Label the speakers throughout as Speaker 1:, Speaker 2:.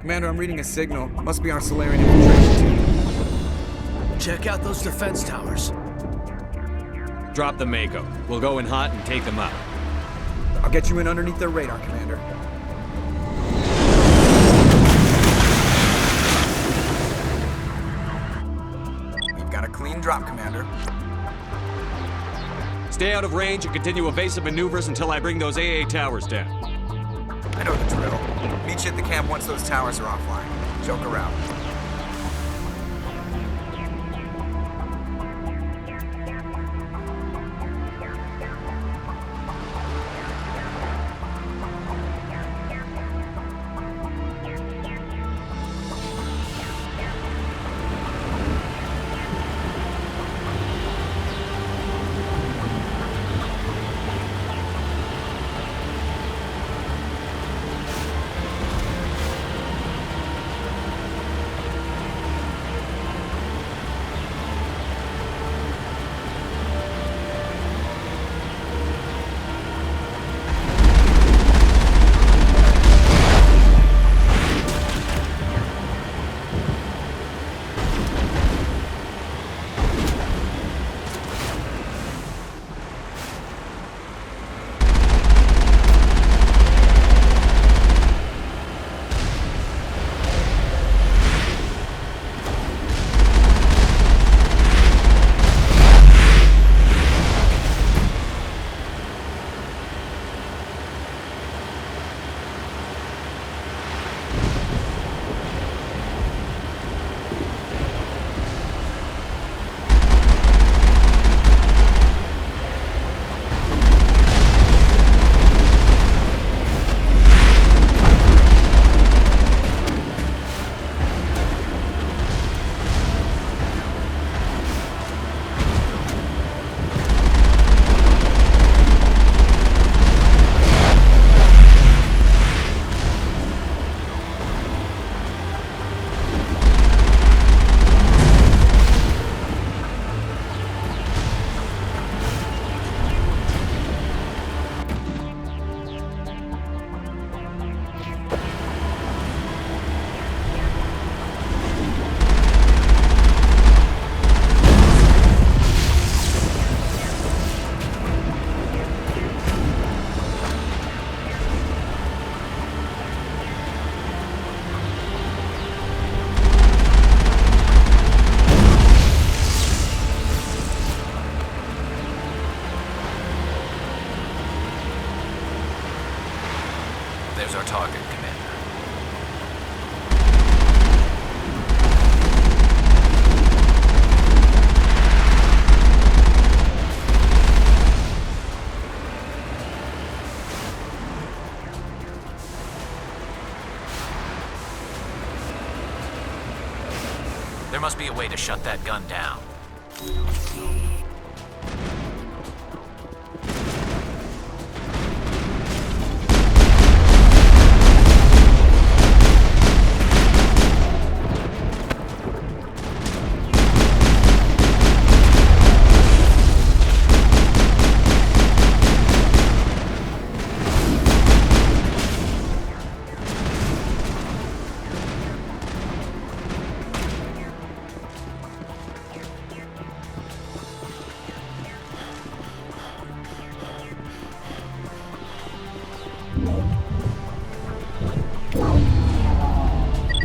Speaker 1: Commander, I'm reading a signal. Must be our Solarian infiltration team.
Speaker 2: Check out those defense towers.
Speaker 3: Drop the Mako. We'll go in hot and take them out.
Speaker 1: I'll get you in underneath their radar, Commander. We've got a clean drop, Commander.
Speaker 3: Stay out of range and continue evasive maneuvers until I bring those AA towers down.
Speaker 1: I know the drill. Meet you at the camp once those towers are offline. Joker out.
Speaker 2: There's our target, Commander. There must be a way to shut that gun down.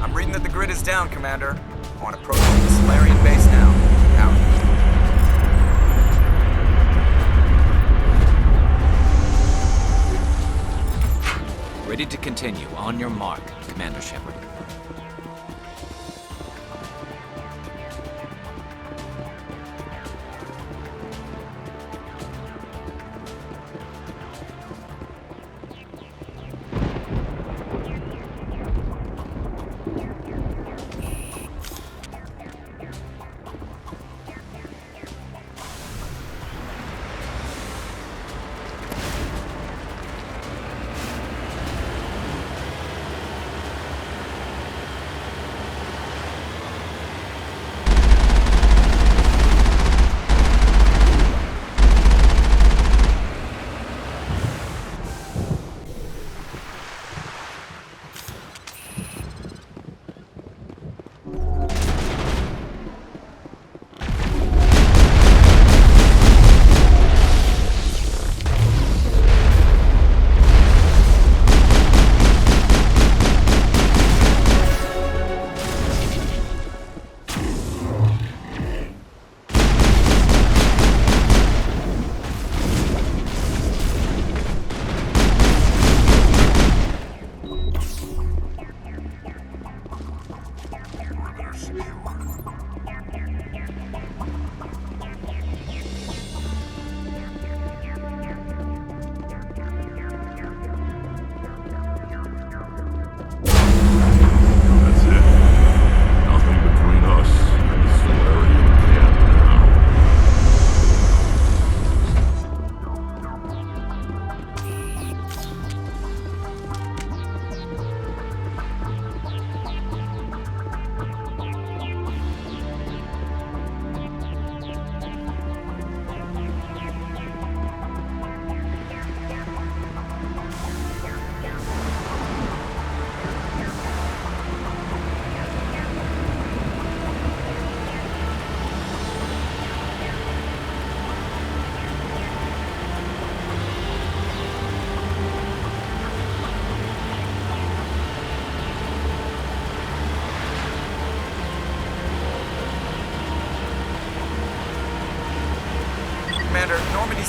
Speaker 1: I'm reading that the grid is down, Commander. On approach to the Solarian base now. Out.
Speaker 2: Ready to continue. On your mark, Commander Shepard.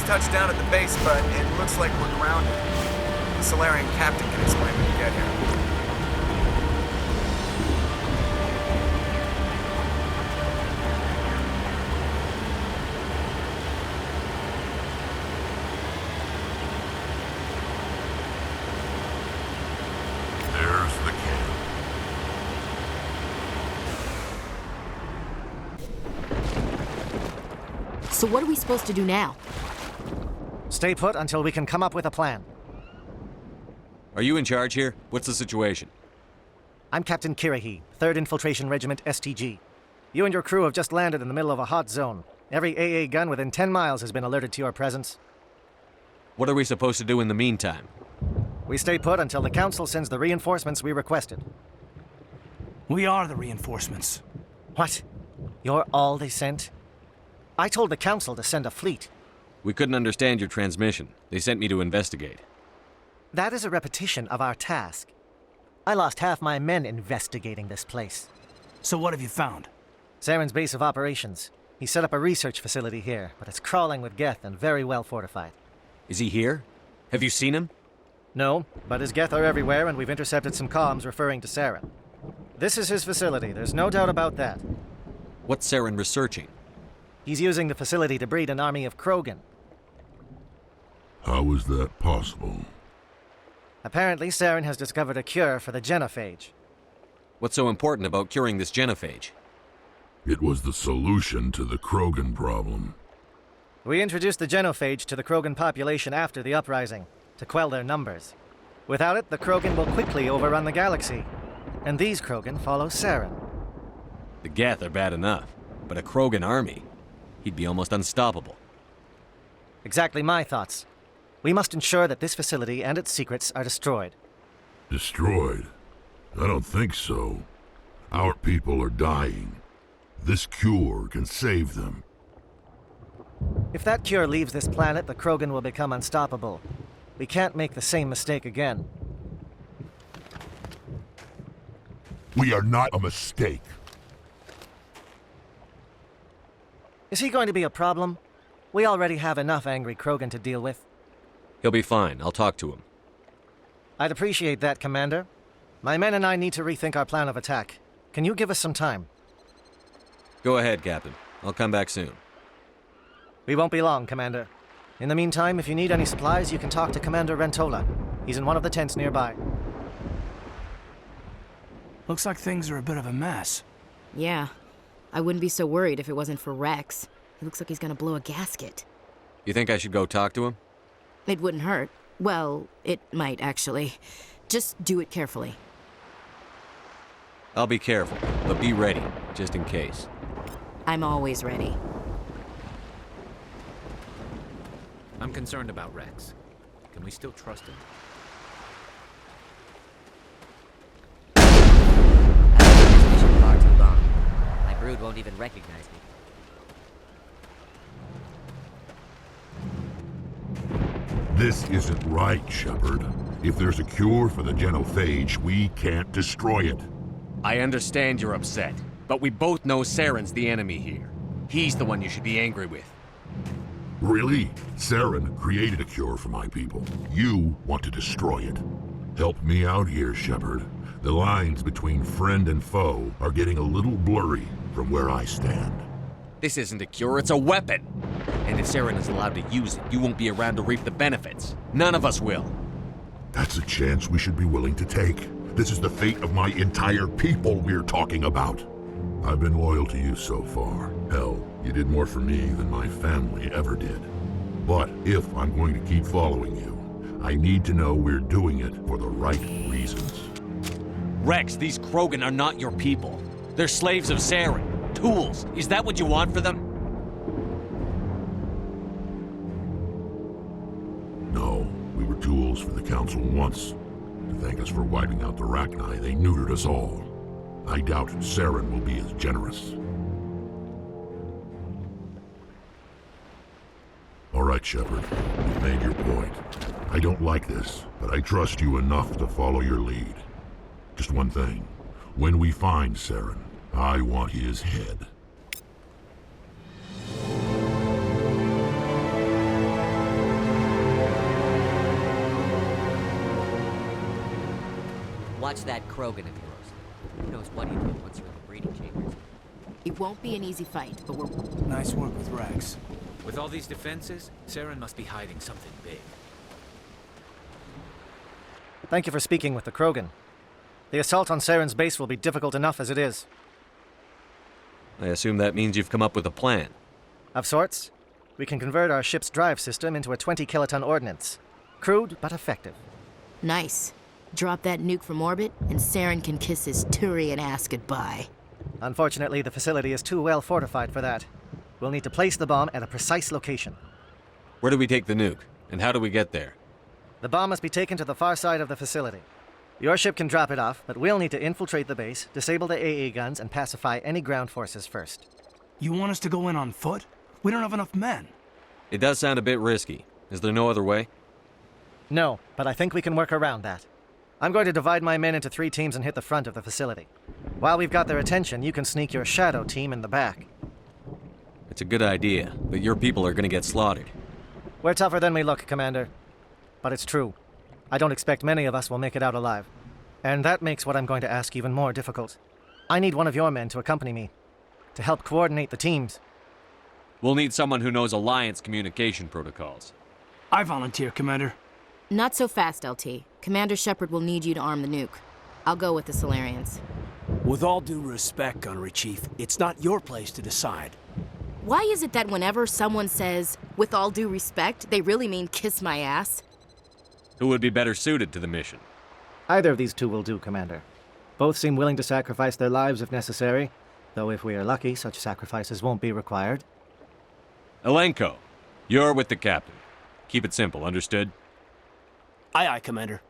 Speaker 1: just touched down at the base, but it looks like we're grounded. The Solarian captain can explain when we get here.
Speaker 4: There's the camp.
Speaker 5: So what are we supposed to do now?
Speaker 6: Stay put until we can come up with a plan.
Speaker 3: Are you in charge here? What's the situation?
Speaker 6: I'm Captain Kirahi, 3rd Infiltration Regiment STG. You and your crew have just landed in the middle of a hot zone. Every AA gun within 10 miles has been alerted to your presence.
Speaker 3: What are we supposed to do in the meantime?
Speaker 6: We stay put until the Council sends the reinforcements we requested.
Speaker 7: We are the reinforcements.
Speaker 6: What? You're all they sent? I told the Council to send a fleet.
Speaker 3: We couldn't understand your transmission. They sent me to investigate.
Speaker 6: That is a repetition of our task. I lost half my men investigating this place.
Speaker 7: So what have you found?
Speaker 6: Saren's base of operations. He set up a research facility here, but it's crawling with Geth and very well fortified.
Speaker 3: Is he here? Have you seen him?
Speaker 6: No, but his Geth are everywhere, and we've intercepted some comms referring to Saren. This is his facility, there's no doubt about that.
Speaker 3: What's Saren researching?
Speaker 6: He's using the facility to breed an army of Krogan.
Speaker 4: How is that possible?
Speaker 6: Apparently, Saren has discovered a cure for the genophage.
Speaker 3: What's so important about curing this genophage?
Speaker 4: It was the solution to the Krogan problem.
Speaker 6: We introduced the genophage to the Krogan population after the uprising, to quell their numbers. Without it, the Krogan will quickly overrun the galaxy. And these Krogan follow Saren.
Speaker 3: The Geth are bad enough, but a Krogan army? He'd be almost unstoppable.
Speaker 6: Exactly my thoughts. We must ensure that this facility and its secrets are destroyed.
Speaker 4: Destroyed? I don't think so. Our people are dying. This cure can save them.
Speaker 6: If that cure leaves this planet, the Krogan will become unstoppable. We can't make the same mistake again.
Speaker 4: We are not a mistake.
Speaker 6: Is he going to be a problem? We already have enough angry Krogan to deal with.
Speaker 3: He'll be fine. I'll talk to him.
Speaker 6: I'd appreciate that, Commander. My men and I need to rethink our plan of attack. Can you give us some time?
Speaker 3: Go ahead, Captain. I'll come back soon.
Speaker 6: We won't be long, Commander. In the meantime, if you need any supplies, you can talk to Commander Rentola. He's in one of the tents nearby.
Speaker 7: Looks like things are a bit of a mess.
Speaker 5: Yeah. I wouldn't be so worried if it wasn't for Rex. He looks like he's gonna blow a gasket.
Speaker 3: You think I should go talk to him?
Speaker 5: It wouldn't hurt. Well, it might, actually. Just do it carefully.
Speaker 3: I'll be careful, but be ready, just in case.
Speaker 5: I'm always ready.
Speaker 2: I'm concerned about Rex. Can we still trust him?
Speaker 8: I've been on this mission far too long. My brood won't even recognize me.
Speaker 4: This isn't right, Shepard. If there's a cure for the genophage, we can't destroy it.
Speaker 3: I understand you're upset, but we both know Saren's the enemy here. He's the one you should be angry with.
Speaker 4: Really? Saren created a cure for my people. You want to destroy it. Help me out here, Shepard. The lines between friend and foe are getting a little blurry from where I stand.
Speaker 3: This isn't a cure, it's a weapon! And if Saren is allowed to use it, you won't be around to reap the benefits. None of us will.
Speaker 4: That's a chance we should be willing to take. This is the fate of my entire people we're talking about. I've been loyal to you so far. Hell, you did more for me than my family ever did. But if I'm going to keep following you, I need to know we're doing it for the right reasons.
Speaker 3: Rex, these Krogan are not your people. They're slaves of Saren. Tools. Is that what you want for them?
Speaker 4: No, we were tools for the Council once. To thank us for wiping out the Rachni, they neutered us all. I doubt Saren will be as generous. All right, Shepard. You've made your point. I don't like this, but I trust you enough to follow your lead. Just one thing. When we find Saren, I want his head.
Speaker 8: Watch that Krogan of yours. Who knows what he did once you're in the breeding chambers.
Speaker 5: It won't be an easy fight, but we're...
Speaker 7: Nice work with Rex.
Speaker 2: With all these defenses, Saren must be hiding something big.
Speaker 6: Thank you for speaking with the Krogan. The assault on Saren's base will be difficult enough as it is.
Speaker 3: I assume that means you've come up with a plan.
Speaker 6: Of sorts. We can convert our ship's drive system into a 20-kiloton ordnance. Crude, but effective.
Speaker 5: Nice. Drop that nuke from orbit, and Saren can kiss his Turian ass goodbye.
Speaker 6: Unfortunately, the facility is too well fortified for that. We'll need to place the bomb at a precise location.
Speaker 3: Where do we take the nuke? And how do we get there?
Speaker 6: The bomb must be taken to the far side of the facility. Your ship can drop it off, but we'll need to infiltrate the base, disable the AA guns, and pacify any ground forces first.
Speaker 7: You want us to go in on foot? We don't have enough men.
Speaker 3: It does sound a bit risky. Is there no other way?
Speaker 6: No, but I think we can work around that. I'm going to divide my men into 3 teams and hit the front of the facility. While we've got their attention, you can sneak your shadow team in the back.
Speaker 3: It's a good idea, but your people are gonna get slaughtered.
Speaker 6: We're tougher than we look, Commander. But it's true. I don't expect many of us will make it out alive. And that makes what I'm going to ask even more difficult. I need one of your men to accompany me, to help coordinate the teams.
Speaker 3: We'll need someone who knows Alliance communication protocols.
Speaker 7: I volunteer, Commander.
Speaker 5: Not so fast, LT. Commander Shepard will need you to arm the nuke. I'll go with the Solarians.
Speaker 7: With all due respect, Gunnery Chief, it's not your place to decide.
Speaker 5: Why is it that whenever someone says, with all due respect, they really mean kiss my ass?
Speaker 3: Who would be better suited to the mission?
Speaker 6: Either of these 2 will do, Commander. Both seem willing to sacrifice their lives if necessary, though if we are lucky, such sacrifices won't be required.
Speaker 3: Elenko, you're with the captain. Keep it simple, understood?
Speaker 7: Aye, aye, Commander.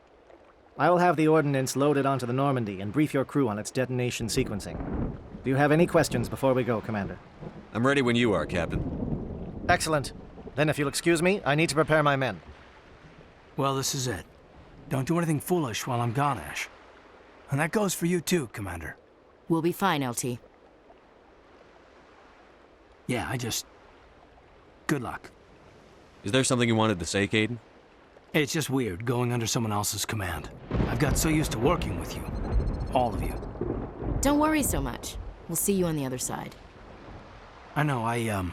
Speaker 6: I will have the ordnance loaded onto the Normandy and brief your crew on its detonation sequencing. Do you have any questions before we go, Commander?
Speaker 3: I'm ready when you are, Captain.
Speaker 6: Excellent. Then if you'll excuse me, I need to prepare my men.
Speaker 7: Well, this is it. Don't do anything foolish while I'm gone, Ash. And that goes for you too, Commander.
Speaker 5: We'll be fine, LT.
Speaker 7: Yeah, Good luck.
Speaker 3: Is there something you wanted to say, Caden?
Speaker 7: It's just weird going under someone else's command. I've got so used to working with you. All of you.
Speaker 5: Don't worry so much. We'll see you on the other side.
Speaker 7: I know, I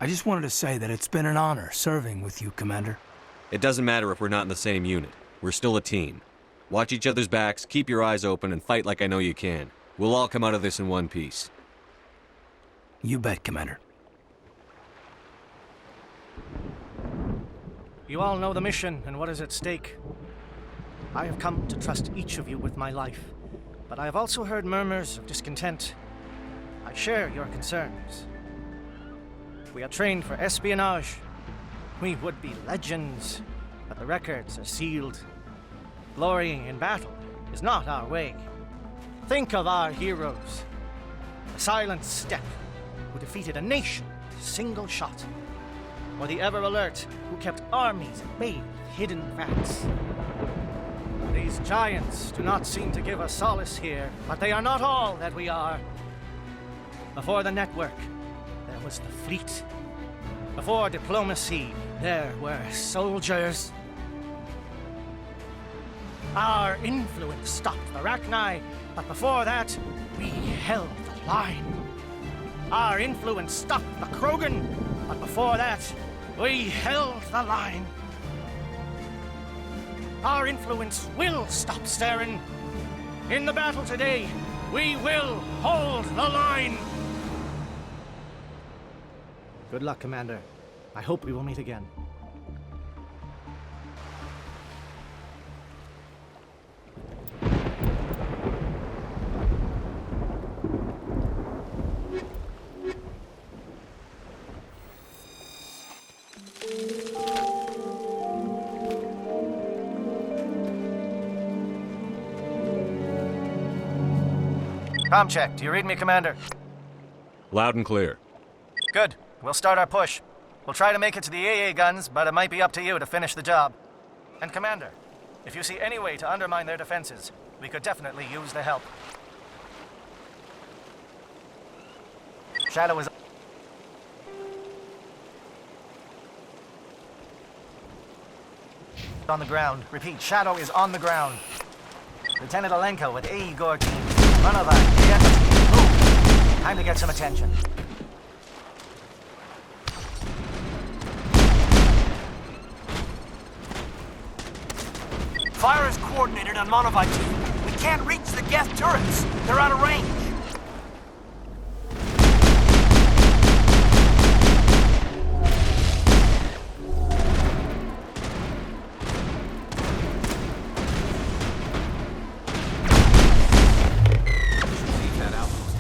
Speaker 7: just wanted to say that it's been an honor serving with you, Commander.
Speaker 3: It doesn't matter if we're not in the same unit. We're still a team. Watch each other's backs, keep your eyes open, and fight like I know you can. We'll all come out of this in one piece.
Speaker 7: You bet, Commander.
Speaker 6: You all know the mission and what is at stake. I have come to trust each of you with my life, but I have also heard murmurs of discontent. I share your concerns. We are trained for espionage. We would be legends, but the records are sealed. Glorying in battle is not our way. Think of our heroes. The Silent Step, who defeated a nation with a single shot. Or the Ever Alert, who kept armies at bay with hidden facts. These giants do not seem to give us solace here, but they are not all that we are. Before the network, there was the fleet. Before diplomacy, there were soldiers. Our influence stopped the Rachni, but before that, we held the line. Our influence stopped the Krogan, but before that, we held the line. Our influence will stop Saren. In the battle today, we will hold the line. Good luck, Commander. I hope we will meet again. Comm check. Do you read me, Commander?
Speaker 3: Loud and clear.
Speaker 6: Good. We'll start our push. We'll try to make it to the AA guns, but it might be up to you to finish the job. And Commander, if you see any way to undermine their defenses, we could definitely use the help. Shadow is on the ground. Repeat, Shadow is on the ground. Lieutenant Alenko with AE Gorky. Runovac, get move. Time to get some attention.
Speaker 9: Fire is coordinated on Monovite 2. We can't reach the Geth turrets. They're out of range.
Speaker 2: Leave that outpost.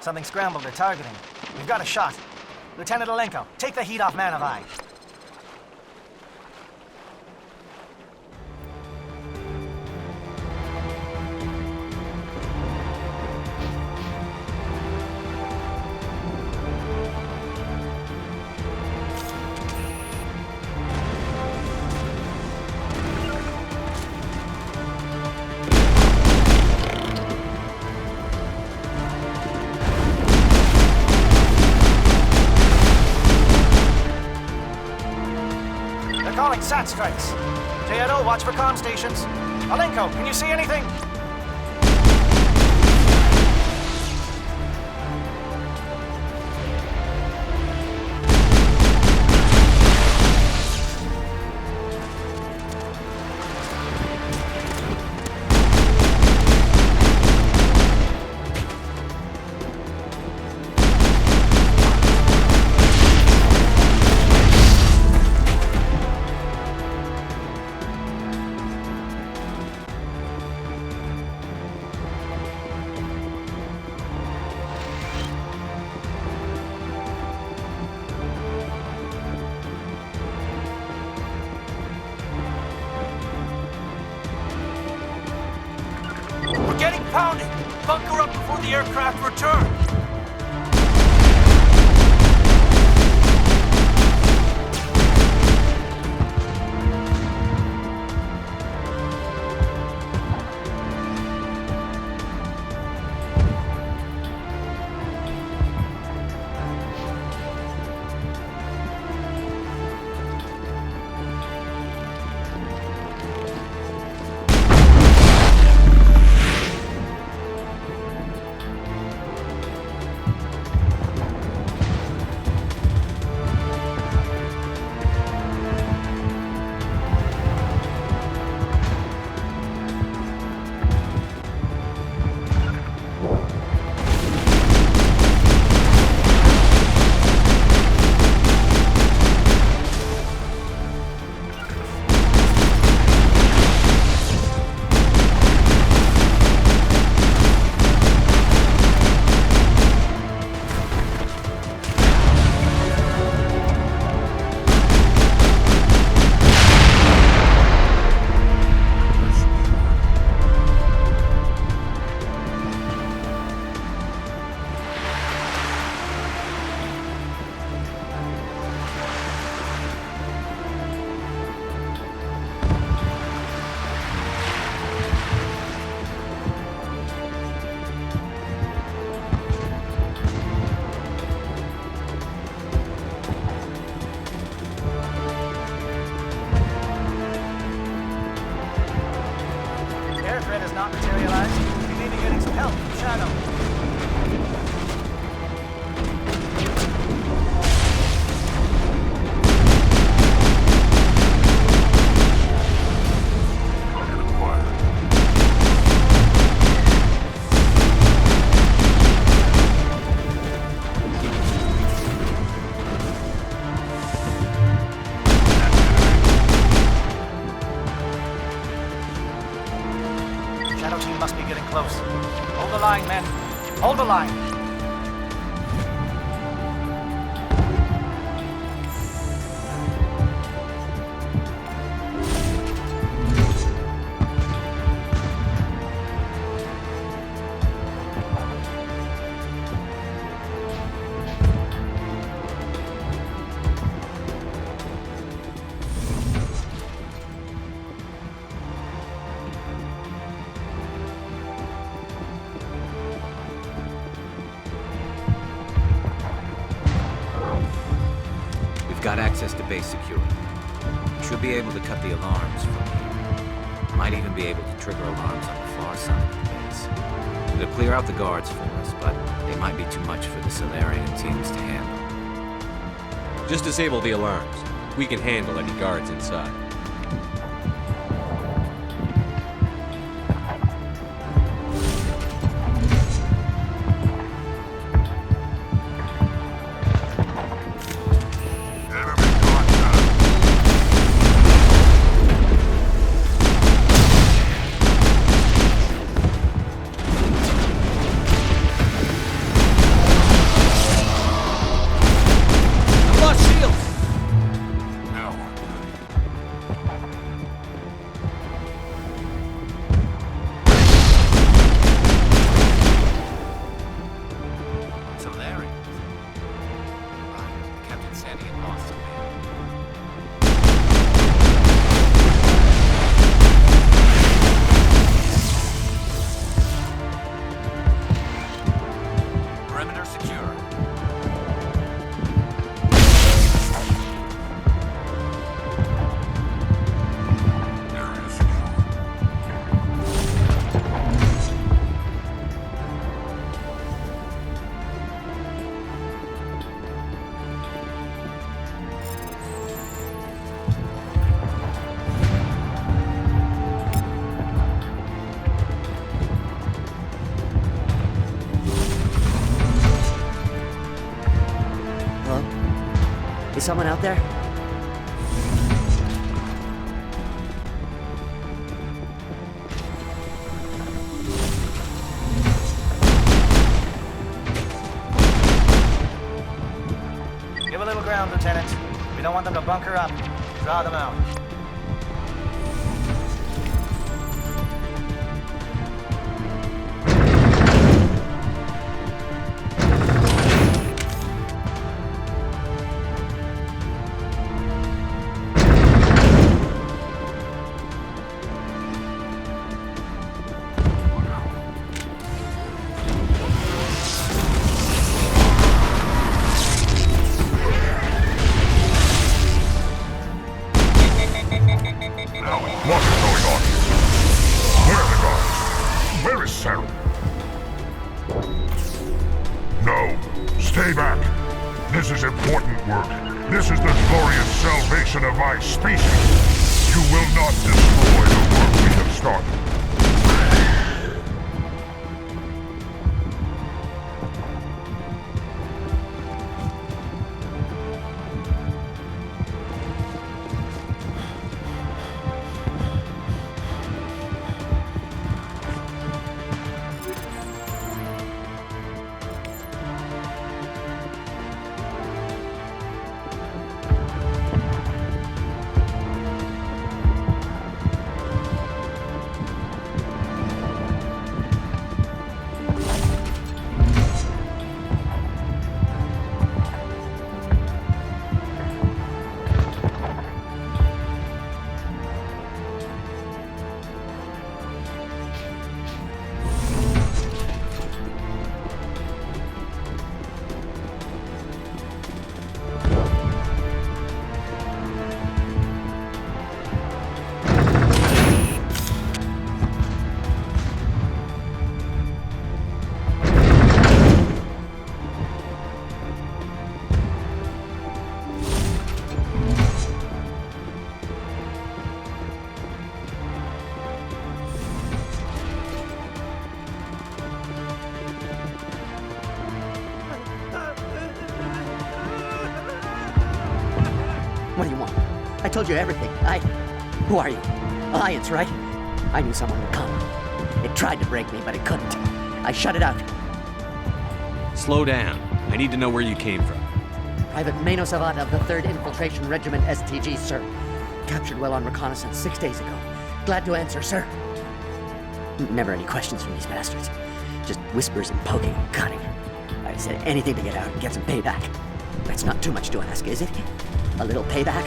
Speaker 6: Something scrambled their targeting. We've got a shot. Lieutenant Alenko, take the heat off Manavai. Calling SAT strikes. JNO, watch for comm stations. Alenko, can you see anything?
Speaker 9: We're getting pounded! Bunker up before the aircraft return! Air threat has not materialized. We may be getting some help from Shadow. Shadow team must be getting close. Hold the line, men. Hold the line.
Speaker 2: Got access to base security. Should be able to cut the alarms from here. Might even be able to trigger alarms on the far side of the base. It'll clear out the guards for us, but they might be too much for the Solarian teams to handle.
Speaker 3: Just disable the alarms. We can handle any guards inside.
Speaker 8: someone out there?
Speaker 6: Give a little ground, Lieutenant. We don't want them to bunker up. Draw them out.
Speaker 4: What's going on here? Where are the guards? Where is Sarah? No, stay back. This is important work. This is the glorious salvation of my species. You will not destroy the work we have started.
Speaker 8: What do you want? I told you everything. Who are you? Alliance, right? I knew someone would come. It tried to break me, but it couldn't. I shut it out.
Speaker 3: Slow down. I need to know where you came from.
Speaker 8: Private Mano Savat of the 3rd Infiltration Regiment STG, sir. Captured well on reconnaissance 6 days ago. Glad to answer, sir. Never any questions from these bastards. Just whispers and poking and cutting. I said anything to get out and get some payback. That's not too much to ask, is it? A little payback?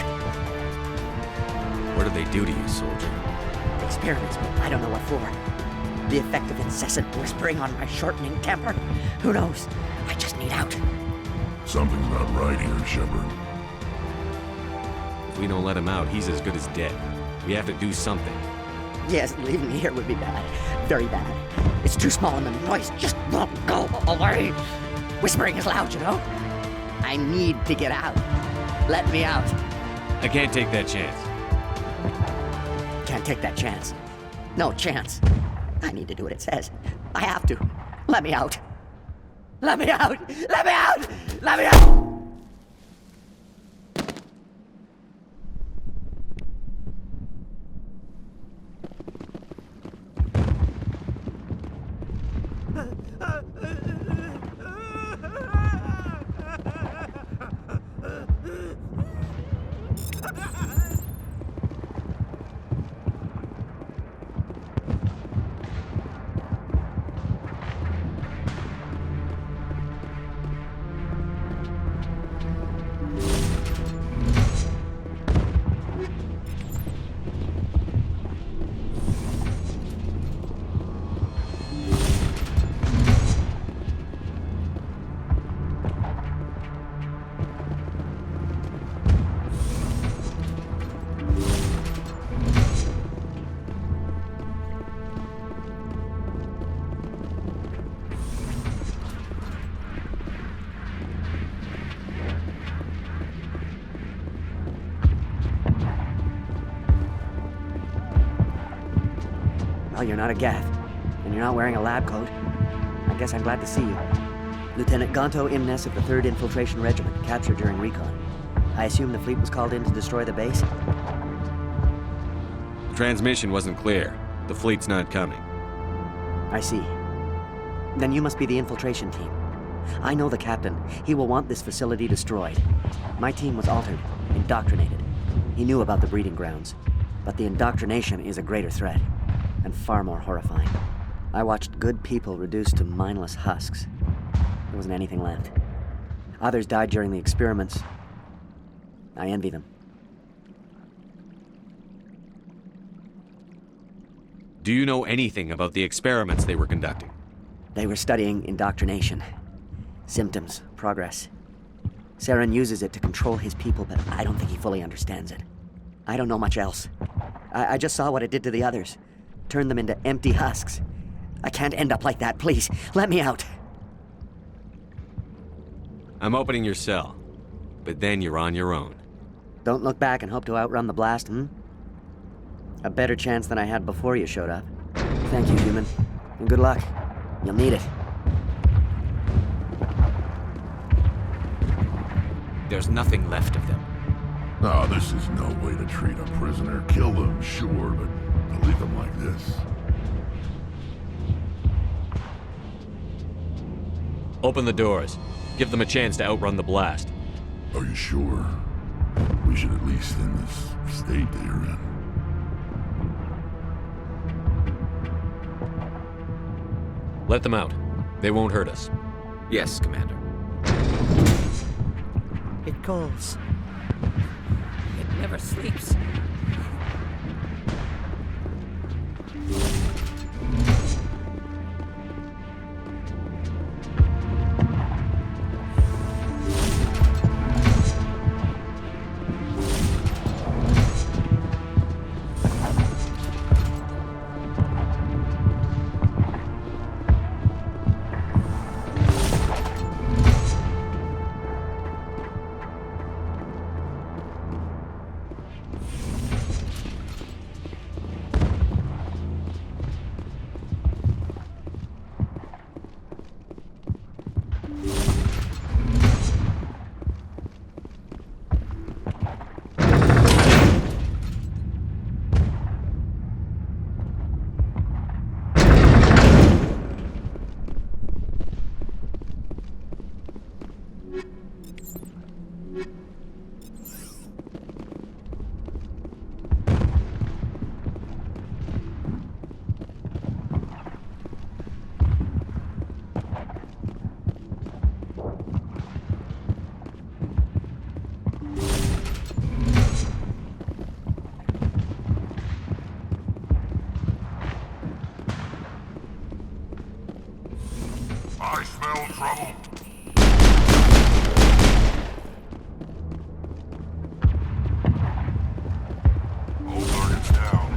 Speaker 3: What do they do to you, soldier?
Speaker 8: Experiments, but I don't know what for. The effect of incessant whispering on my shortening temper? Who knows? I just need out.
Speaker 4: Something's not right here, Shepard.
Speaker 3: If we don't let him out, he's as good as dead. We have to do something.
Speaker 8: Yes, leaving me here would be bad. Very bad. It's too small and the noise just won't go away. Whispering is loud, you know? I need to get out. Let me out.
Speaker 3: I can't take that chance.
Speaker 8: Can't take that chance. No chance. I need to do what it says. I have to. Let me out. Let me out! Let me out! Let me out! Well, you're not a Geth, and you're not wearing a lab coat. I guess I'm glad to see you. Lieutenant Gonto Imnes of the 3rd Infiltration Regiment, captured during recon. I assume the fleet was called in to destroy the base?
Speaker 3: The transmission wasn't clear. The fleet's not coming.
Speaker 8: I see. Then you must be the infiltration team. I know the captain. He will want this facility destroyed. My team was altered, indoctrinated. He knew about the breeding grounds. But the indoctrination is a greater threat, and far more horrifying. I watched good people reduced to mindless husks. There wasn't anything left. Others died during the experiments. I envy them.
Speaker 3: Do you know anything about the experiments they were conducting?
Speaker 8: They were studying indoctrination. Symptoms, progress. Saren uses it to control his people, but I don't think he fully understands it. I don't know much else. I just saw what it did to the others. Turned them into empty husks. I can't end up like that, please. Let me out.
Speaker 3: I'm opening your cell, but then you're on your own.
Speaker 8: Don't look back and hope to outrun the blast, A better chance than I had before you showed up. Thank you, human. And good luck. You'll need it.
Speaker 2: There's nothing left of them.
Speaker 4: Oh, this is no way to treat a prisoner. Kill them, sure, but to leave them like this.
Speaker 3: Open the doors. Give them a chance to outrun the blast.
Speaker 4: Are you sure? We should at least in this state that you're in.
Speaker 3: Let them out. They won't hurt us.
Speaker 2: Yes, Commander.
Speaker 8: It calls.
Speaker 10: It never sleeps.
Speaker 4: I smell trouble. All targets down.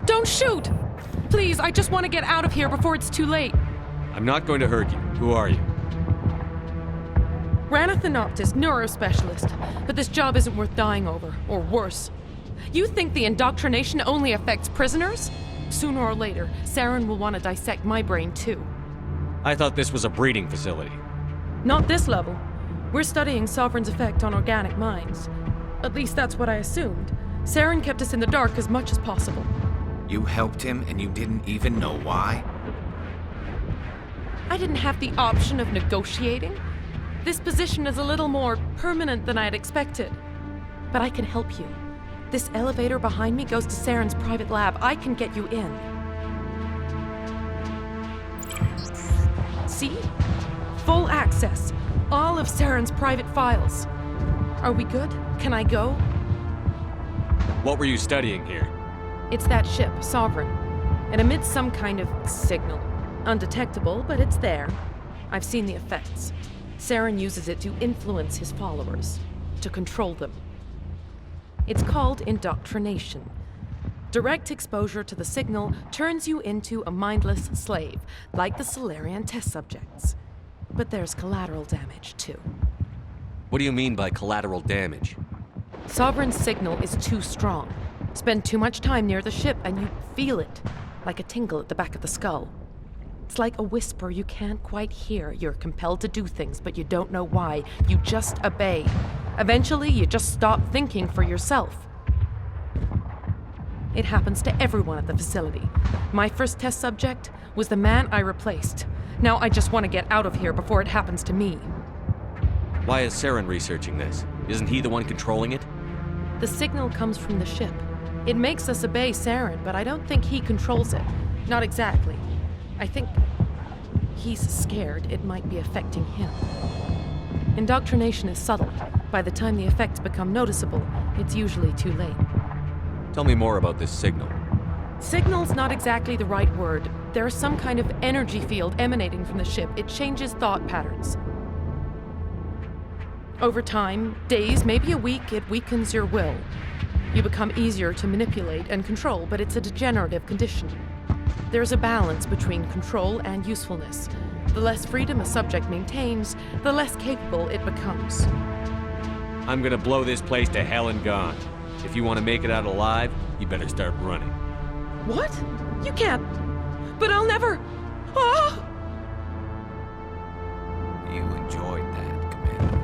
Speaker 10: Don't shoot! Please, I just want to get out of here before it's too late.
Speaker 3: I'm not going to hurt you. Who are you?
Speaker 10: Ranathan Optis, neurospecialist. But this job isn't worth dying over, or worse. You think the indoctrination only affects prisoners? Sooner or later, Saren will want to dissect my brain too.
Speaker 3: I thought this was a breeding facility.
Speaker 10: Not this level. We're studying Sovereign's effect on organic minds. At least that's what I assumed. Saren kept us in the dark as much as possible.
Speaker 2: You helped him and you didn't even know why?
Speaker 10: I didn't have the option of negotiating. This position is a little more permanent than I'd expected. But I can help you. This elevator behind me goes to Saren's private lab. I can get you in. See? Full access. All of Saren's private files. Are we good? Can I go?
Speaker 3: What were you studying here?
Speaker 10: It's that ship, Sovereign. It emits some kind of signal. Undetectable, but it's there. I've seen the effects. Saren uses it to influence his followers, to control them. It's called indoctrination. Direct exposure to the signal turns you into a mindless slave, like the Solarian test subjects. But there's collateral damage, too.
Speaker 3: What do you mean by collateral damage?
Speaker 10: Sovereign's signal is too strong. Spend too much time near the ship and you feel it, like a tingle at the back of the skull. It's like a whisper you can't quite hear. You're compelled to do things, but you don't know why. You just obey. Eventually, you just stop thinking for yourself. It happens to everyone at the facility. My first test subject was the man I replaced. Now I just want to get out of here before it happens to me.
Speaker 3: Why is Saren researching this? Isn't he the one controlling it?
Speaker 10: The signal comes from the ship. It makes us obey Saren, but I don't think he controls it. Not exactly. I think he's scared it might be affecting him. Indoctrination is subtle. By the time the effects become noticeable, it's usually too late.
Speaker 3: Tell me more about this signal.
Speaker 10: Signal's not exactly the right word. There's some kind of energy field emanating from the ship. It changes thought patterns. Over time, days, maybe a week, it weakens your will. You become easier to manipulate and control, but it's a degenerative condition. There's a balance between control and usefulness. The less freedom a subject maintains, the less capable it becomes.
Speaker 3: I'm gonna blow this place to hell and gone. If you want to make it out alive, you better start running.
Speaker 10: What? You can't. But I'll never. Oh!
Speaker 2: You enjoyed that, Commander.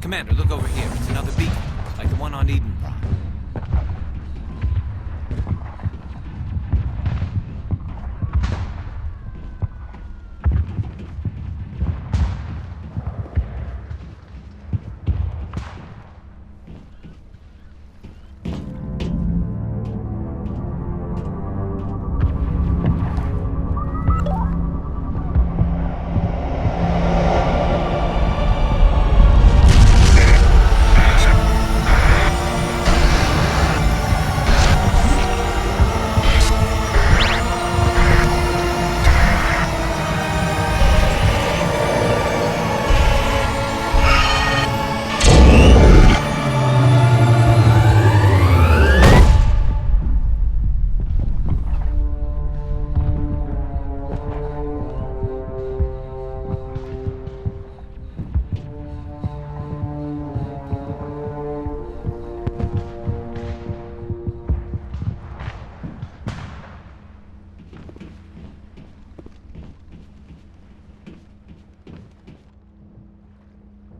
Speaker 2: Commander, look over here. It's another beacon, like the one on Edenbrock.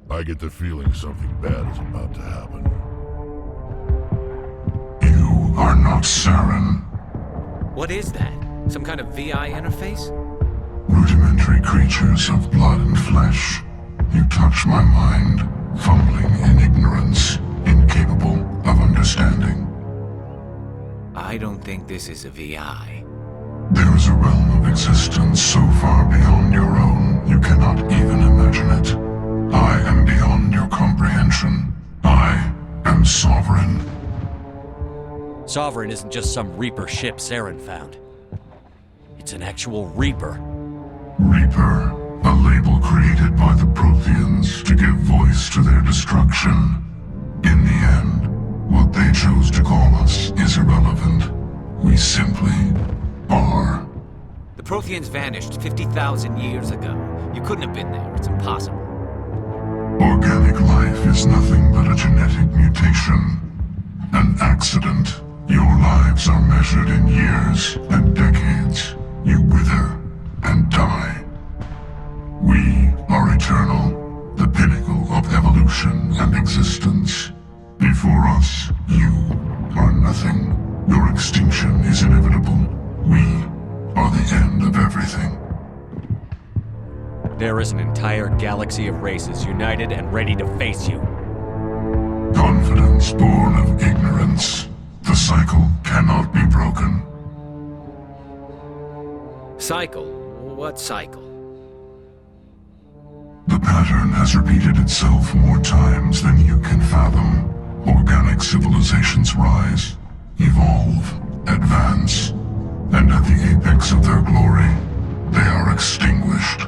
Speaker 4: I get the feeling something bad is about to happen. You are not Saren.
Speaker 2: What is that? Some kind of VI interface?
Speaker 4: Rudimentary creatures of blood and flesh. You touch my mind, fumbling in ignorance, incapable of understanding.
Speaker 2: I don't think this is a VI.
Speaker 4: There is a realm of existence so far beyond your own, you cannot even imagine it. I am beyond your comprehension. I am Sovereign.
Speaker 3: Sovereign isn't just some Reaper ship Saren found. It's an actual Reaper.
Speaker 4: Reaper, a label created by the Protheans to give voice to their destruction. In the end, what they chose to call us is irrelevant. We simply are.
Speaker 2: The Protheans vanished 50,000 years ago. You couldn't have been there. It's impossible.
Speaker 4: Organic life is nothing but a genetic mutation. An accident. Your lives are measured in years and decades. You wither and die. We are eternal, the pinnacle of evolution and existence. Before us, you are nothing. Your extinction is inevitable. We are the end of everything.
Speaker 3: There is an entire galaxy of races united and ready to face you.
Speaker 4: Confidence born of ignorance. The The cycle cannot be broken.
Speaker 2: Cycle? What cycle?
Speaker 4: The pattern has repeated itself more times than you can fathom. Organic civilizations rise, evolve, advance, and at the apex of their glory, they are extinguished.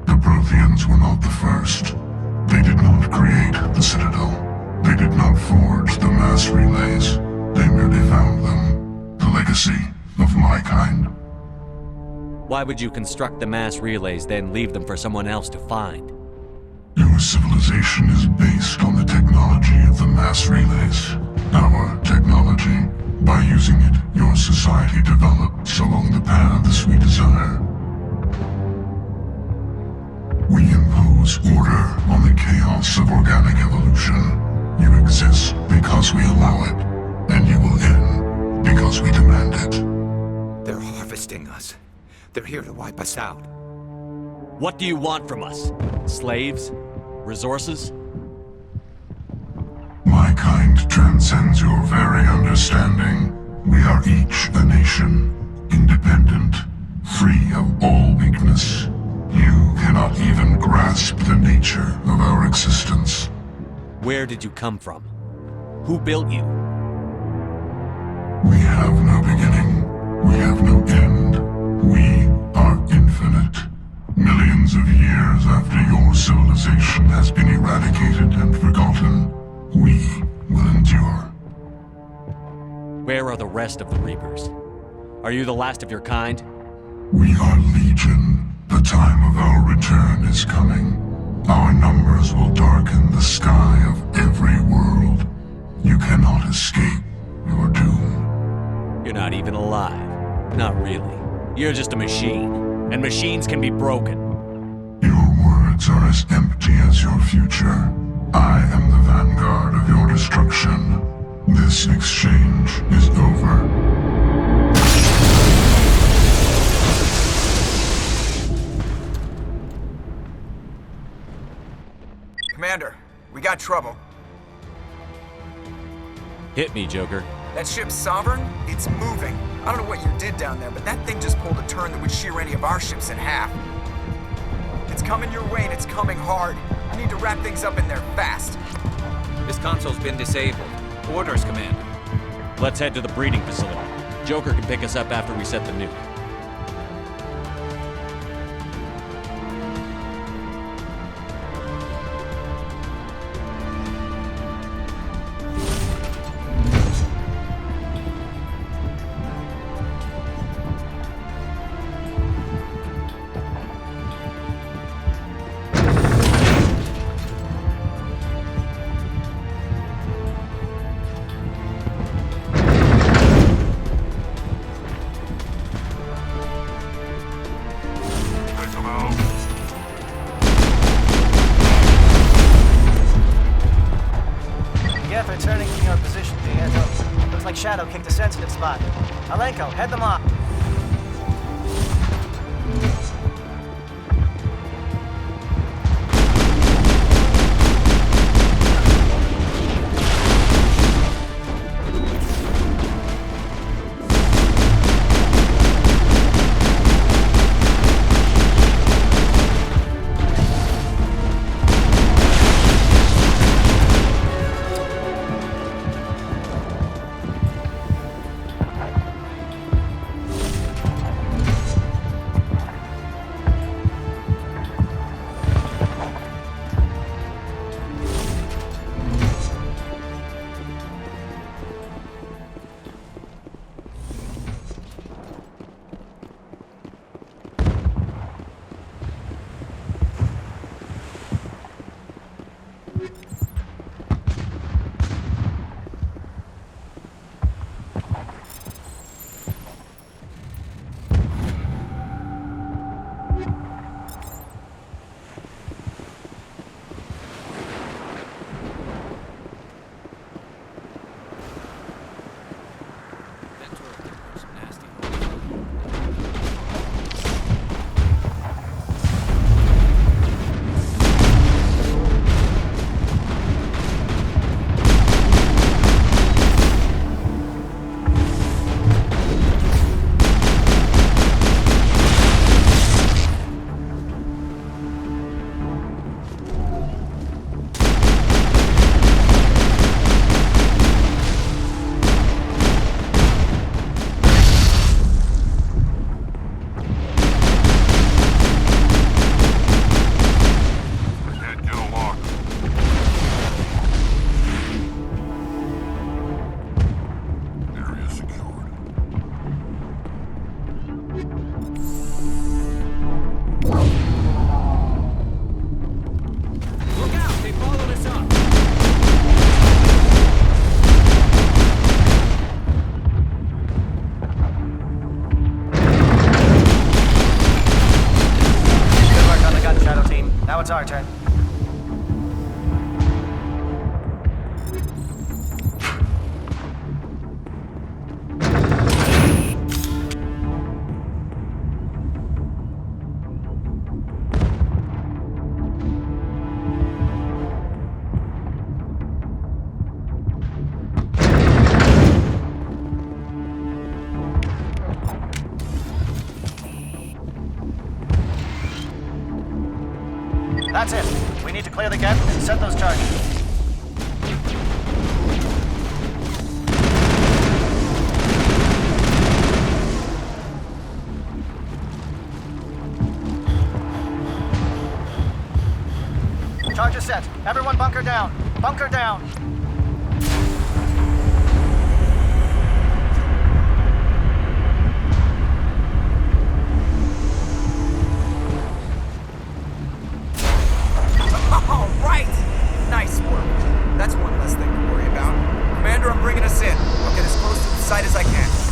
Speaker 4: The Protheans were not the first. They did not create the Citadel. They did not forge the mass relays. They merely found them. The legacy of my kind.
Speaker 3: Why would you construct the mass relays, then leave them for someone else to find?
Speaker 4: Your civilization is based on the technology of the mass relays. Our technology. By using it, your society develops along the paths we desire. We impose order on the chaos of organic evolution. You exist because we allow it, and you will end because we demand it.
Speaker 2: They're harvesting us. They're here to wipe us out.
Speaker 3: What do you want from us? Slaves? Resources?
Speaker 4: My kind transcends your very understanding. We are each a nation, independent, free of all weakness. You cannot even grasp the nature of our existence.
Speaker 3: Where did you come from? Who built you?
Speaker 4: We have no beginning. We have no end. We are infinite. Millions of years after your civilization has been eradicated and forgotten, we will endure.
Speaker 3: Where are the rest of the Reapers? Are you the last of your kind?
Speaker 4: We are Legion. The time of our return is coming. Our numbers will darken the sky of every world. You cannot escape your doom.
Speaker 3: You're not even alive. Not really. You're just a machine. And machines can be broken.
Speaker 4: Your words are as empty as your future. I am the vanguard of your destruction. This exchange is over.
Speaker 1: Commander, we got trouble.
Speaker 3: Hit me, Joker.
Speaker 1: That ship's Sovereign? It's moving. I don't know what you did down there, but that thing just pulled a turn that would shear any of our ships in half. It's coming your way and it's coming hard. I need to wrap things up in there fast.
Speaker 2: This console's been disabled. Orders, Commander.
Speaker 3: Let's head to the breeding facility. Joker can pick us up after we set the nuke.
Speaker 6: Geth returning from your position, Pietro. Looks like Shadow kicked a sensitive spot. Alenko, head them off. my turn. That's it. We need to clear the gap and set those charges. Charges set. Everyone bunker down. Bunker down.
Speaker 1: All right! Nice work. That's one less thing to worry about. Commander, I'm bringing us in. I'll get as close to the site as I can.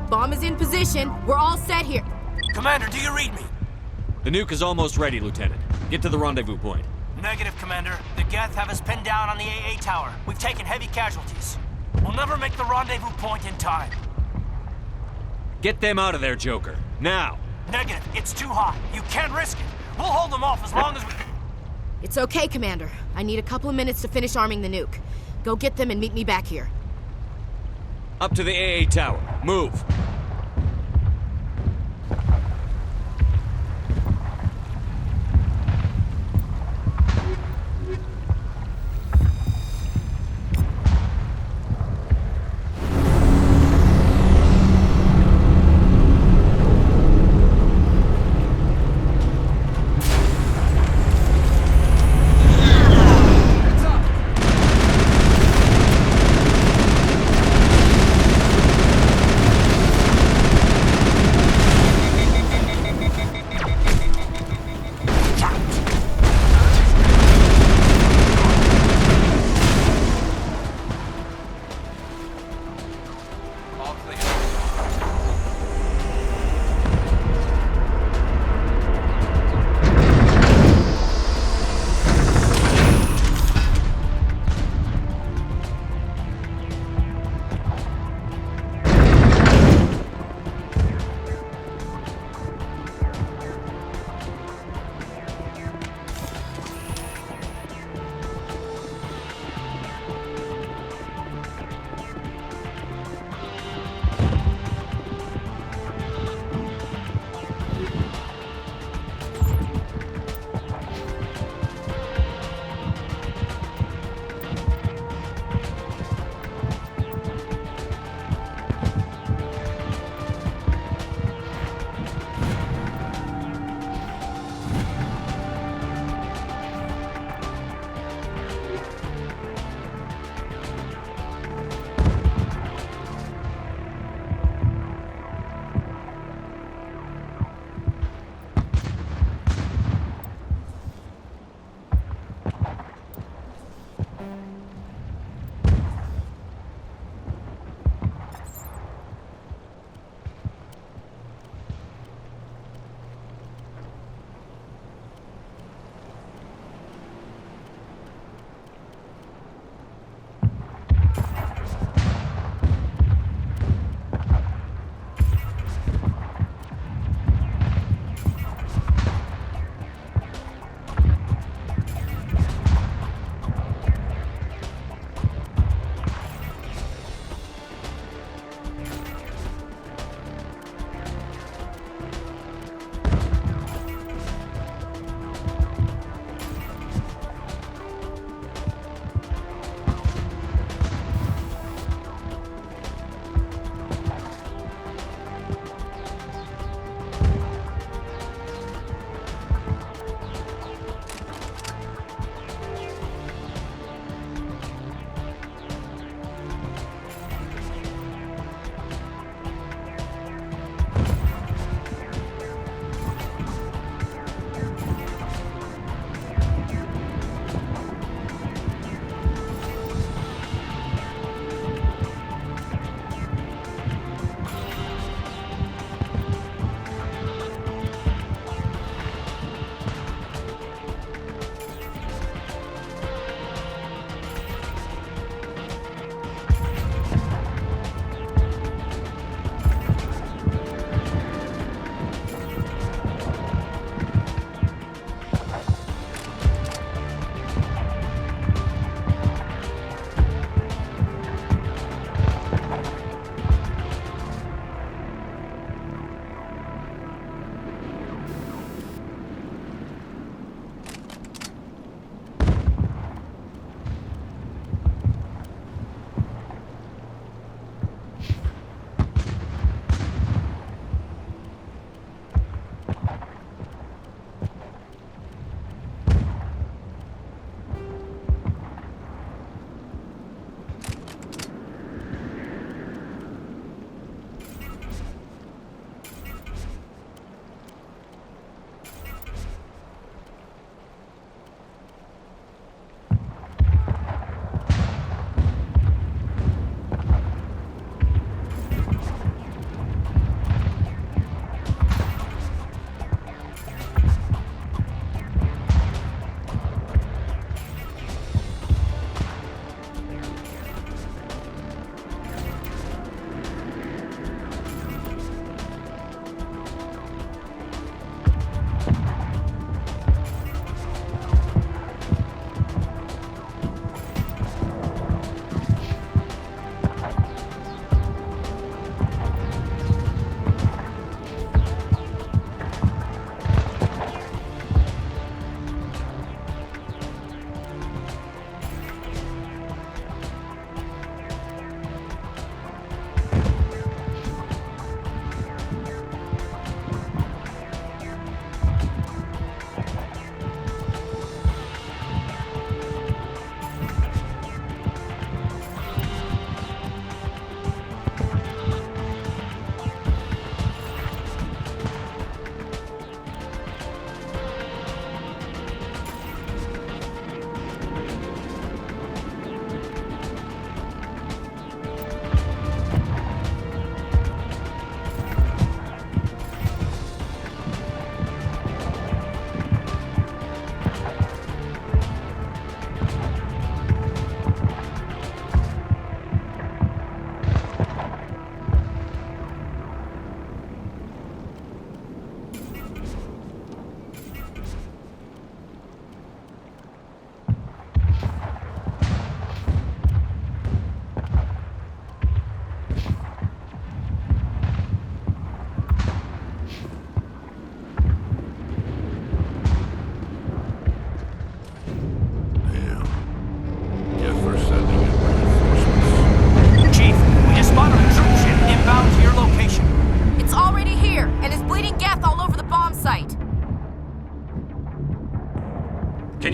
Speaker 5: Bomb is in position. We're all set here.
Speaker 9: Commander, do you read me?
Speaker 3: The nuke is almost ready, Lieutenant. Get to the rendezvous point.
Speaker 9: Negative, Commander. The Geth have us pinned down on the AA tower. We've taken heavy casualties. We'll never make the rendezvous point in time.
Speaker 3: Get them out of there, Joker. Now!
Speaker 9: Negative. It's too hot. You can't risk it. We'll hold them off as long as we...
Speaker 5: It's okay, Commander. I need a couple of minutes to finish arming the nuke. Go get them and meet me back here.
Speaker 3: Up to the AA tower. Move!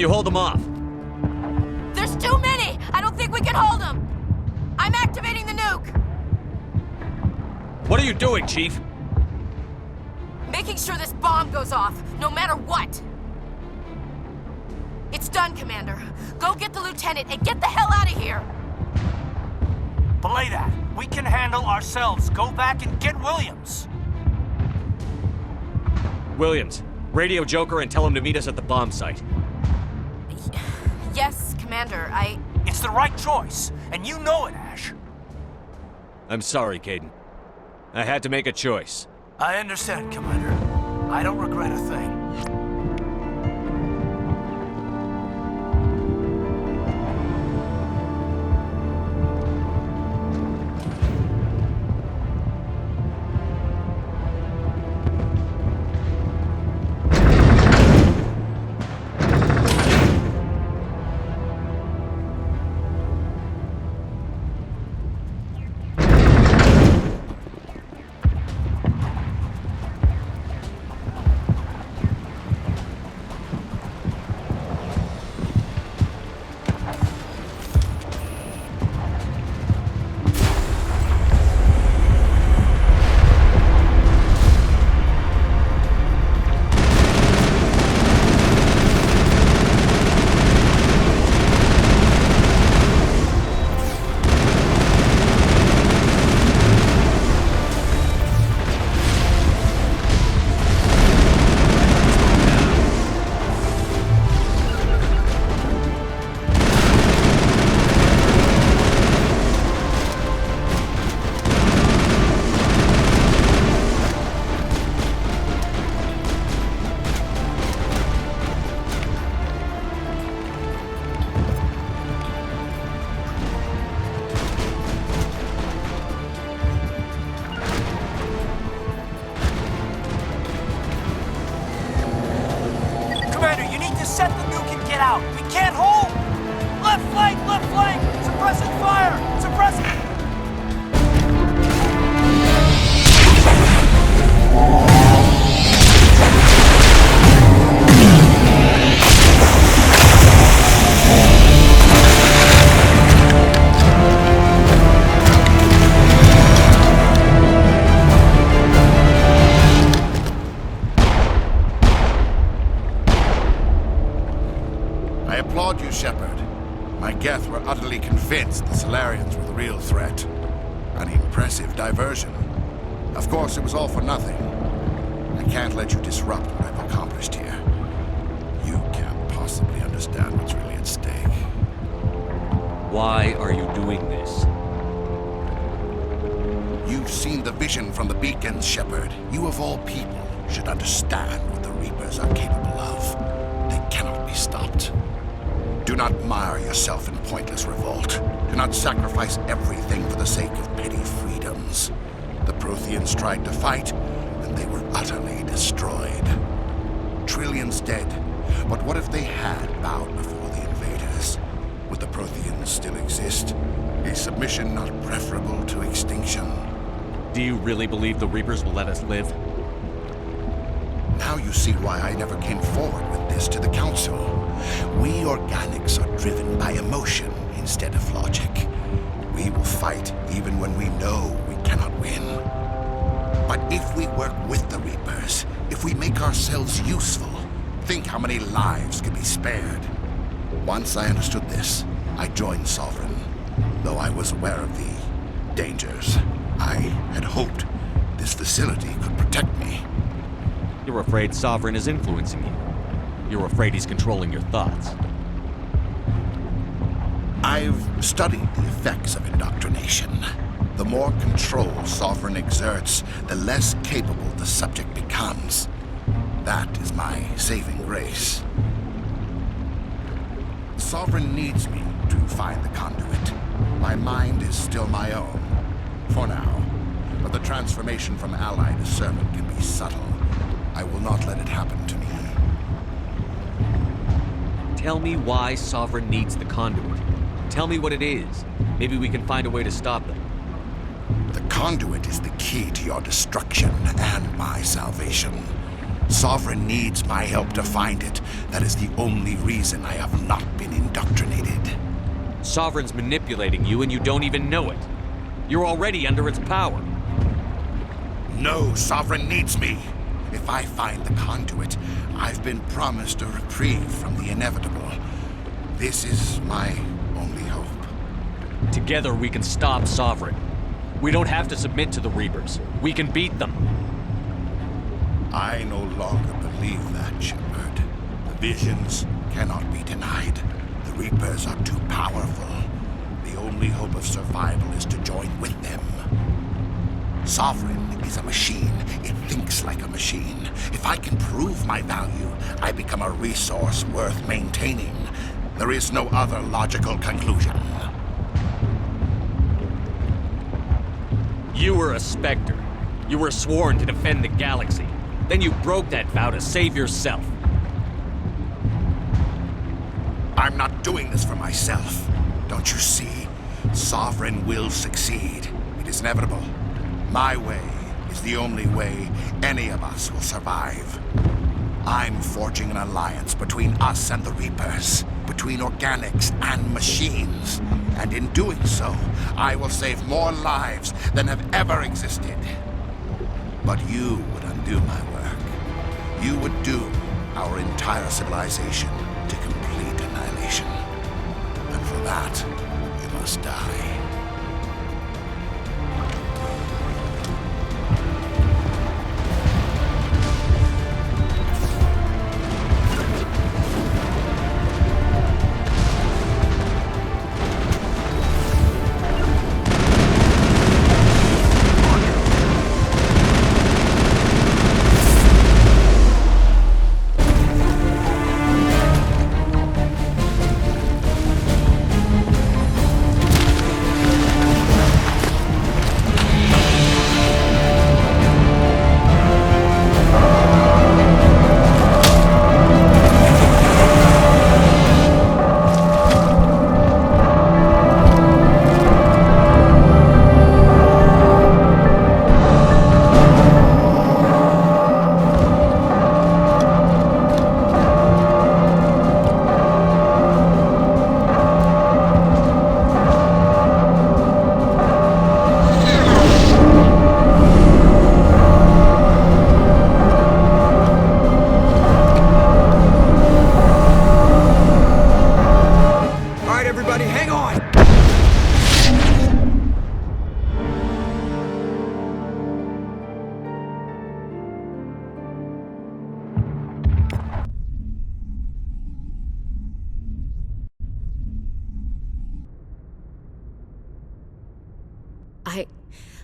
Speaker 3: you hold them off?
Speaker 5: There's too many! I don't think we can hold them! I'm activating the nuke!
Speaker 3: What are you doing, Chief?
Speaker 5: Making sure this bomb goes off, no matter what! It's done, Commander. Go get the lieutenant and get the hell out of here!
Speaker 9: Belay that. We can handle ourselves. Go back and get Williams.
Speaker 3: Williams, radio Joker and tell him to meet us at the bomb site.
Speaker 5: Yes, Commander,
Speaker 9: It's the right choice, and you know it, Ash.
Speaker 3: I'm sorry, Caden. I had to make a choice.
Speaker 9: I understand, Commander. I don't regret a thing. Set the nuke and get out. We can't hold! Left flank! Left flank! Suppressing fire! Suppressing...
Speaker 11: I applaud you, Shepard. My Geth were utterly convinced the Solarians were the real threat. An impressive diversion. Of course, it was all for nothing. I can't let you disrupt what I've accomplished here. You can't possibly understand what's really at stake.
Speaker 3: Why are you doing this?
Speaker 11: You've seen the vision from the beacons, Shepard. You of all people should understand what the Reapers are capable of. They cannot be stopped. Do not mire yourself in pointless revolt. Do not sacrifice everything for the sake of petty freedoms. The Protheans tried to fight, and they were utterly destroyed. Trillions dead, but what if they had bowed before the invaders? Would the Protheans still exist? A submission not preferable to extinction?
Speaker 3: Do you really believe the Reapers will let us live?
Speaker 11: Now you see why I never came forward with this to the Council. We organics are driven by emotion instead of logic. We will fight even when we know we cannot win. But if we work with the Reapers, if we make ourselves useful, think how many lives could be spared. Once I understood this, I joined Sovereign, though I was aware of the dangers. I had hoped this facility could protect me.
Speaker 3: You're afraid Sovereign is influencing you. You're afraid he's controlling your thoughts.
Speaker 11: I've studied the effects of indoctrination. The more control Sovereign exerts, the less capable the subject becomes. That is my saving grace. Sovereign needs me to find the conduit. My mind is still my own, for now. But the transformation from ally to servant can be subtle. I will not let it happen to me.
Speaker 3: Tell me why Sovereign needs the conduit. Tell me what it is. Maybe we can find a way to stop them.
Speaker 11: The conduit is the key to your destruction and my salvation. Sovereign needs my help to find it. That is the only reason I have not been indoctrinated.
Speaker 3: Sovereign's manipulating you and you don't even know it. You're already under its power.
Speaker 11: No, Sovereign needs me. If I find the conduit, I've been promised a reprieve from the inevitable. This is my only hope.
Speaker 3: Together we can stop Sovereign. We don't have to submit to the Reapers. We can beat them.
Speaker 11: I no longer believe that, Shepard. The visions cannot be denied. The Reapers are too powerful. The only hope of survival is to join with them. Sovereign is a machine. It thinks like a machine. If I can prove my value, I become a resource worth maintaining. There is no other logical conclusion.
Speaker 3: You were a Spectre. You were sworn to defend the galaxy. Then you broke that vow to save yourself.
Speaker 11: I'm not doing this for myself. Don't you see? Sovereign will succeed. It is inevitable. My way is the only way any of us will survive. I'm forging an alliance between us and the Reapers, between organics and machines. And in doing so, I will save more lives than have ever existed. But you would undo my work. You would doom our entire civilization to complete annihilation. And for that, you must die.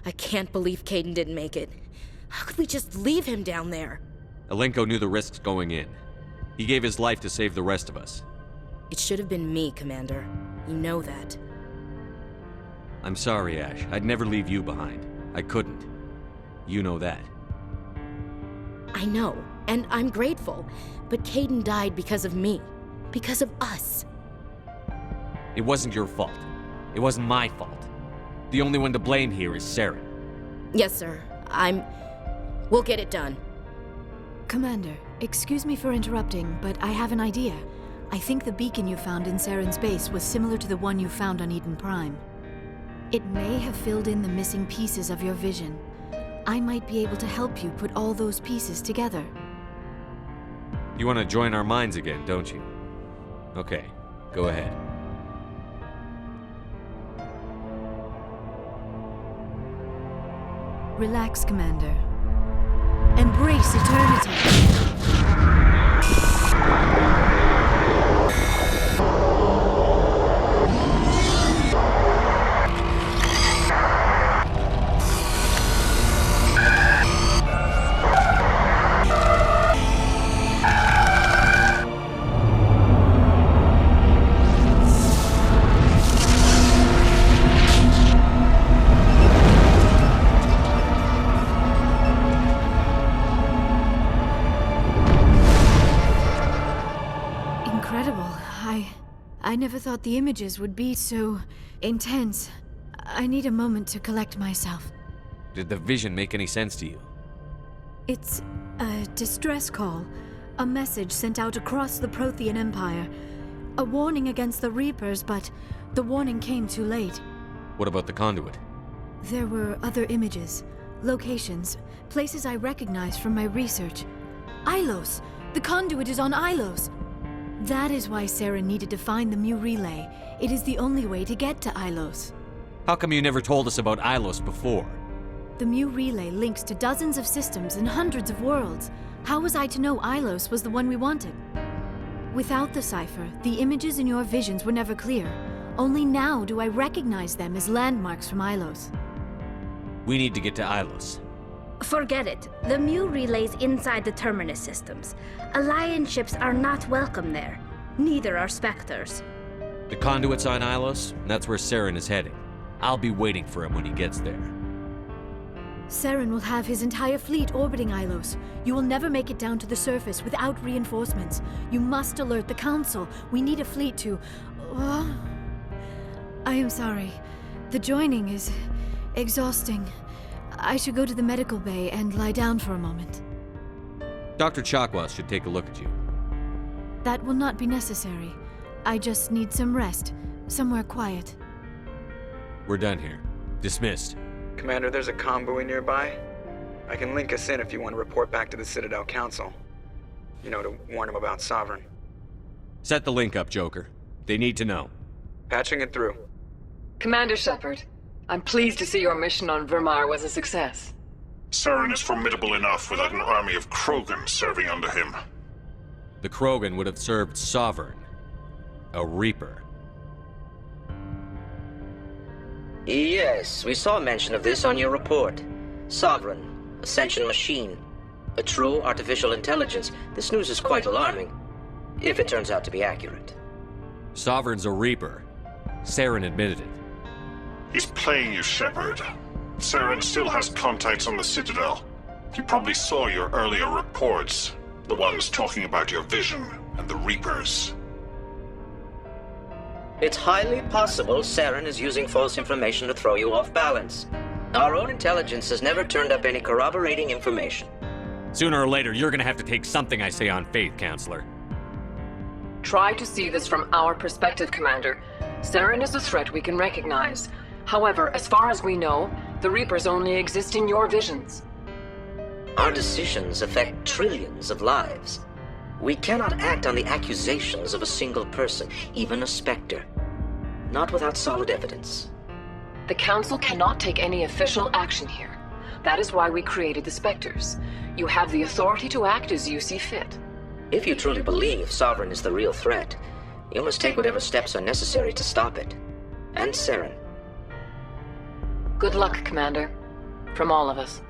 Speaker 5: I can't believe Kaidan didn't make it. How could we just leave him down there?
Speaker 3: Alenko knew the risks going in. He gave his life to save the rest of us.
Speaker 5: It should have been me, Commander. You know that.
Speaker 3: I'm sorry, Ash. I'd never leave you behind. I couldn't. You know that.
Speaker 5: I know, and I'm grateful. But Kaidan died because of me. Because of us.
Speaker 3: It wasn't your fault. It wasn't my fault. The only one to blame here is Saren.
Speaker 5: Yes, sir. We'll get it done.
Speaker 12: Commander, excuse me for interrupting, but I have an idea. I think the beacon you found in Saren's base was similar to the one you found on Eden Prime. It may have filled in the missing pieces of your vision. I might be able to help you put all those pieces together.
Speaker 3: You want to join our minds again, don't you? Okay, go ahead.
Speaker 12: Relax, Commander. Embrace eternity. I never thought the images would be so intense. I need a moment to collect myself.
Speaker 3: Did the vision make any sense to you?
Speaker 12: It's a distress call. A message sent out across the Prothean Empire. A warning against the Reapers, but the warning came too late.
Speaker 3: What about the conduit?
Speaker 12: There were other images, locations, places I recognized from my research. Ilos! The conduit is on Ilos! That is why Saren needed to find the Mu Relay. It is the only way to get to Ilos.
Speaker 3: How come you never told us about Ilos before?
Speaker 12: The Mu Relay links to dozens of systems and hundreds of worlds. How was I to know Ilos was the one we wanted? Without the cipher, the images in your visions were never clear. Only now do I recognize them as landmarks from Ilos.
Speaker 3: We need to get to Ilos.
Speaker 13: Forget it. The Mu Relay's inside the Terminus systems. Alliance ships are not welcome there. Neither are Spectres.
Speaker 3: The conduit's on Ilos, and that's where Saren is heading. I'll be waiting for him when he gets there.
Speaker 12: Saren will have his entire fleet orbiting Ilos. You will never make it down to the surface without reinforcements. You must alert the Council. We need a fleet to... I am sorry. The joining is exhausting. I should go to the medical bay and lie down for a moment.
Speaker 3: Dr. Chakwas should take a look at you.
Speaker 12: That will not be necessary. I just need some rest. Somewhere quiet.
Speaker 3: We're done here. Dismissed.
Speaker 1: Commander, there's a convoy nearby. I can link us in if you want to report back to the Citadel Council. You know, to warn them about Sovereign.
Speaker 3: Set the link up, Joker. They need to know.
Speaker 1: Patching it through.
Speaker 14: Commander Shepard, I'm pleased to see your mission on Virmire was a success.
Speaker 15: Saren is formidable enough without an army of Krogan serving under him.
Speaker 3: The Krogan would have served Sovereign. A Reaper.
Speaker 16: Yes, we saw mention of this on your report. Sovereign, a sentient machine, a true artificial intelligence. This news is quite alarming, if it turns out to be accurate.
Speaker 3: Sovereign's a Reaper. Saren admitted it.
Speaker 15: He's playing you, Shepard. Saren still has contacts on the Citadel. He probably saw your earlier reports, the ones talking about your vision and the Reapers.
Speaker 16: It's highly possible Saren is using false information to throw you off balance. Our own intelligence has never turned up any corroborating information.
Speaker 3: Sooner or later, you're gonna have to take something I say on faith, Counselor.
Speaker 14: Try to see this from our perspective, Commander. Saren is a threat we can recognize. However, as far as we know, the Reapers only exist in your visions.
Speaker 16: Our decisions affect trillions of lives. We cannot act on the accusations of a single person, even a Spectre. Not without solid evidence.
Speaker 14: The Council cannot take any official action here. That is why we created the Spectres. You have the authority to act as you see fit.
Speaker 16: If you truly believe Sovereign is the real threat, you must take whatever steps are necessary to stop it. And Saren.
Speaker 14: Good luck, Commander. From all of us.